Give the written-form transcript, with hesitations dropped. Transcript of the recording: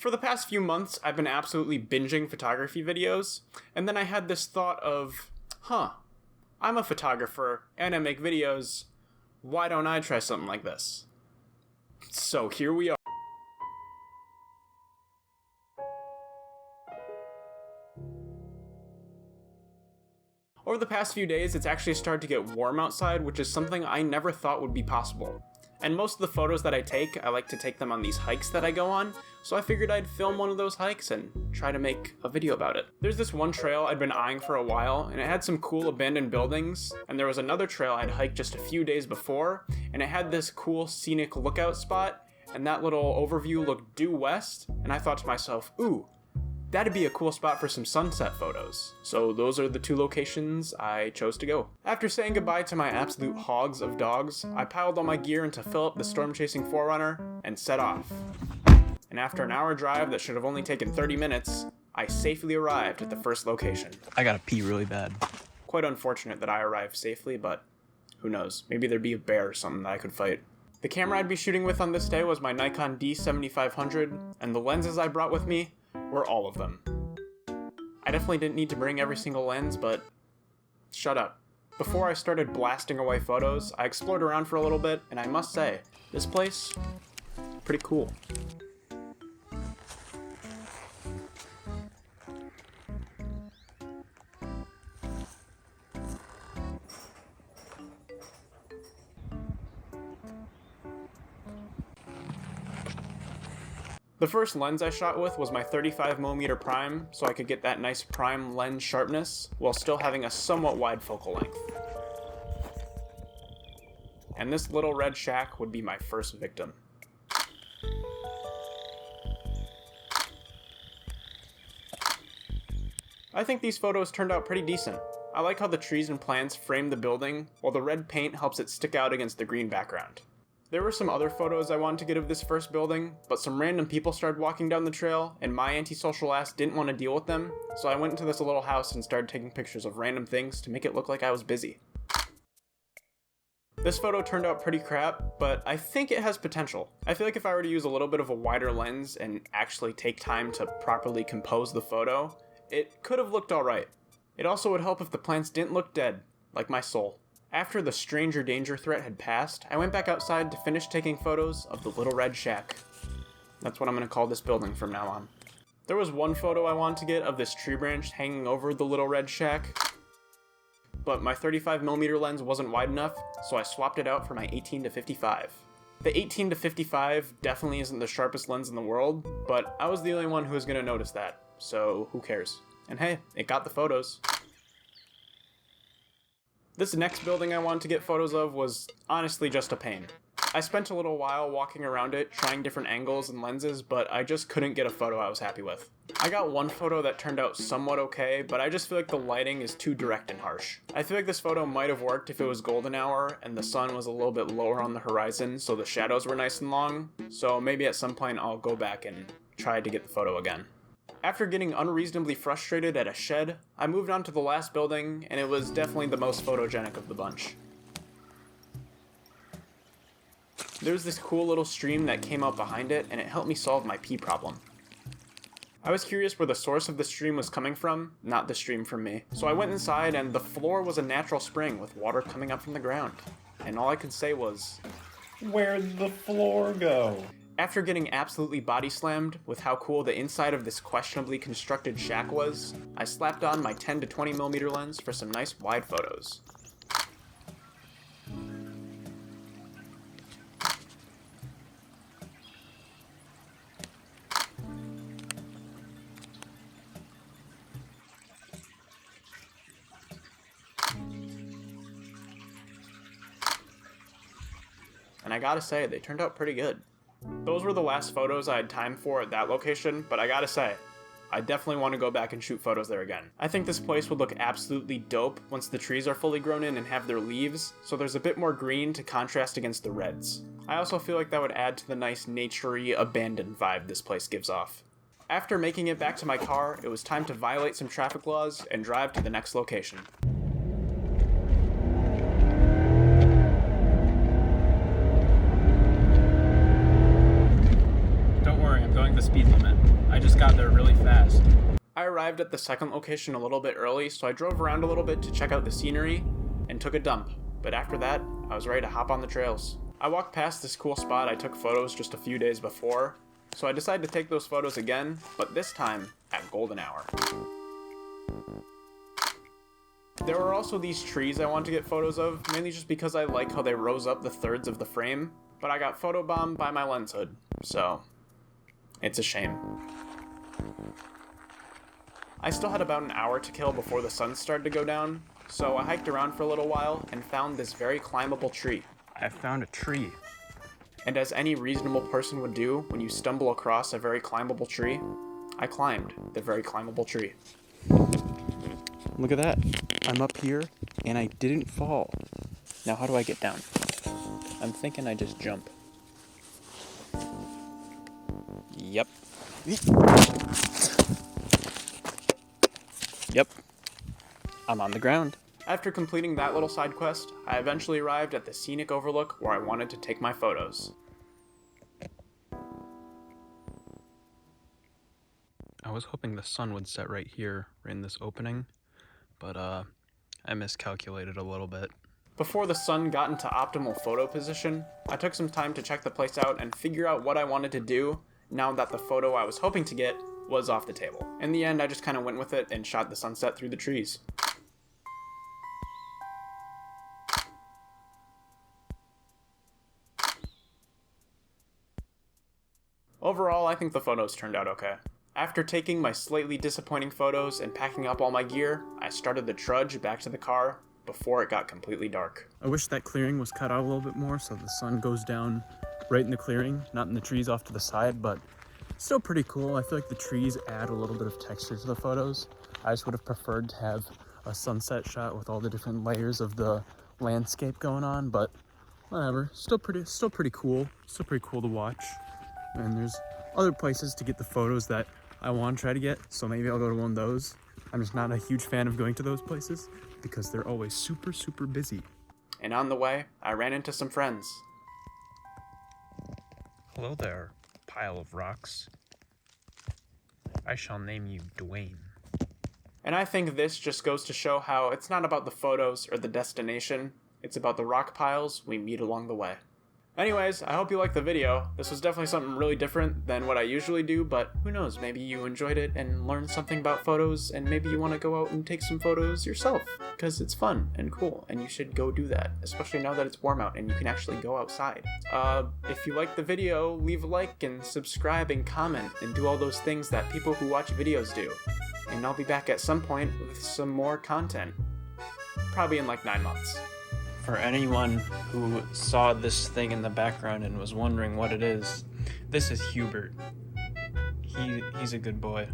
For the past few months, I've been absolutely binging photography videos, and then I had this thought of, I'm a photographer, and I make videos, why don't I try something like this? So here we are. Over the past few days, it's actually started to get warm outside, which is something I never thought would be possible. And most of the photos that I take, I like to take them on these hikes that I go on, so I figured I'd film one of those hikes and try to make a video about it. There's this one trail I'd been eyeing for a while, and it had some cool abandoned buildings, and there was another trail I'd hiked just a few days before, and it had this cool scenic lookout spot, and that little overview looked due west, and I thought to myself, ooh, that'd be a cool spot for some sunset photos. So those are the two locations I chose to go. After saying goodbye to my absolute hogs of dogs, I piled all my gear into fill up the storm-chasing 4Runner and set off. And after an hour drive that should have only taken 30 minutes, I safely arrived at the first location. I gotta pee really bad. Quite unfortunate that I arrived safely, but who knows, maybe there'd be a bear or something that I could fight. The camera I'd be shooting with on this day was my Nikon D7500, and the lenses I brought with me were all of them. I definitely didn't need to bring every single lens, but shut up. Before I started blasting away photos, I explored around for a little bit, and I must say, this place, pretty cool. The first lens I shot with was my 35mm prime, so I could get that nice prime lens sharpness, while still having a somewhat wide focal length. And this little red shack would be my first victim. I think these photos turned out pretty decent. I like how the trees and plants frame the building, while the red paint helps it stick out against the green background. There were some other photos I wanted to get of this first building, but some random people started walking down the trail, and my antisocial ass didn't want to deal with them, so I went into this little house and started taking pictures of random things to make it look like I was busy. This photo turned out pretty crap, but I think it has potential. I feel like if I were to use a little bit of a wider lens and actually take time to properly compose the photo, it could have looked alright. It also would help if the plants didn't look dead, like my soul. After the stranger danger threat had passed, I went back outside to finish taking photos of the little red shack. That's what I'm going to call this building from now on. There was one photo I wanted to get of this tree branch hanging over the little red shack, but my 35mm lens wasn't wide enough, so I swapped it out for my 18-55. The 18-55 definitely isn't the sharpest lens in the world, but I was the only one who was going to notice that, so who cares? And hey, it got the photos. This next building I wanted to get photos of was honestly just a pain. I spent a little while walking around it, trying different angles and lenses, but I just couldn't get a photo I was happy with. I got one photo that turned out somewhat okay, but I just feel like the lighting is too direct and harsh. I feel like this photo might have worked if it was golden hour and the sun was a little bit lower on the horizon, so the shadows were nice and long, so maybe at some point I'll go back and try to get the photo again. After getting unreasonably frustrated at a shed, I moved on to the last building, and it was definitely the most photogenic of the bunch. There was this cool little stream that came out behind it, and it helped me solve my pee problem. I was curious where the source of the stream was coming from, not the stream from me. So I went inside, and the floor was a natural spring with water coming up from the ground. And all I could say was, "Where'd the floor go?" After getting absolutely body slammed with how cool the inside of this questionably constructed shack was, I slapped on my 10-20mm lens for some nice wide photos. And I gotta say, they turned out pretty good. Those were the last photos I had time for at that location, but I gotta say, I definitely want to go back and shoot photos there again. I think this place would look absolutely dope once the trees are fully grown in and have their leaves, so there's a bit more green to contrast against the reds. I also feel like that would add to the nice naturey, abandoned vibe this place gives off. After making it back to my car, it was time to violate some traffic laws and drive to the next location. Don't worry, I'm going the speed limit. I just got there really fast. I arrived at the second location a little bit early, so I drove around a little bit to check out the scenery and took a dump. But after that, I was ready to hop on the trails. I walked past this cool spot I took photos just a few days before, so I decided to take those photos again, but this time at golden hour. There were also these trees I wanted to get photos of, mainly just because I like how they rose up the thirds of the frame, but I got photobombed by my lens hood, so it's a shame. I still had about an hour to kill before the sun started to go down, so I hiked around for a little while and found this very climbable tree. I found a tree. And as any reasonable person would do when you stumble across a very climbable tree, I climbed the very climbable tree. Look at that. I'm up here and I didn't fall. Now how do I get down? I'm thinking I just jump. Yep. Yep. I'm on the ground. After completing that little side quest, I eventually arrived at the scenic overlook where I wanted to take my photos. I was hoping the sun would set right here in this opening, but I miscalculated a little bit. Before the sun got into optimal photo position, I took some time to check the place out and figure out what I wanted to do now that the photo I was hoping to get was off the table. In the end, I just kind of went with it and shot the sunset through the trees. Overall, I think the photos turned out okay. After taking my slightly disappointing photos and packing up all my gear, I started the trudge back to the car before it got completely dark. I wish that clearing was cut out a little bit more so the sun goes down right in the clearing, not in the trees off to the side, but still pretty cool. I feel like the trees add a little bit of texture to the photos. I just would have preferred to have a sunset shot with all the different layers of the landscape going on, but whatever. Still pretty cool. Still pretty cool to watch. And there's other places to get the photos that I want to try to get, so maybe I'll go to one of those. I'm just not a huge fan of going to those places because they're always super, super busy. And on the way, I ran into some friends. Hello there, pile of rocks. I shall name you Dwayne. And I think this just goes to show how it's not about the photos or the destination, it's about the rock piles we meet along the way. Anyways, I hope you liked the video. This was definitely something really different than what I usually do, but who knows, maybe you enjoyed it and learned something about photos, and maybe you want to go out and take some photos yourself, because it's fun and cool, and you should go do that, especially now that it's warm out and you can actually go outside. If you liked the video, leave a like and subscribe and comment and do all those things that people who watch videos do. And I'll be back at some point with some more content. Probably in like 9 months. For anyone who saw this thing in the background and was wondering what it is, this is Hubert. He's a good boy.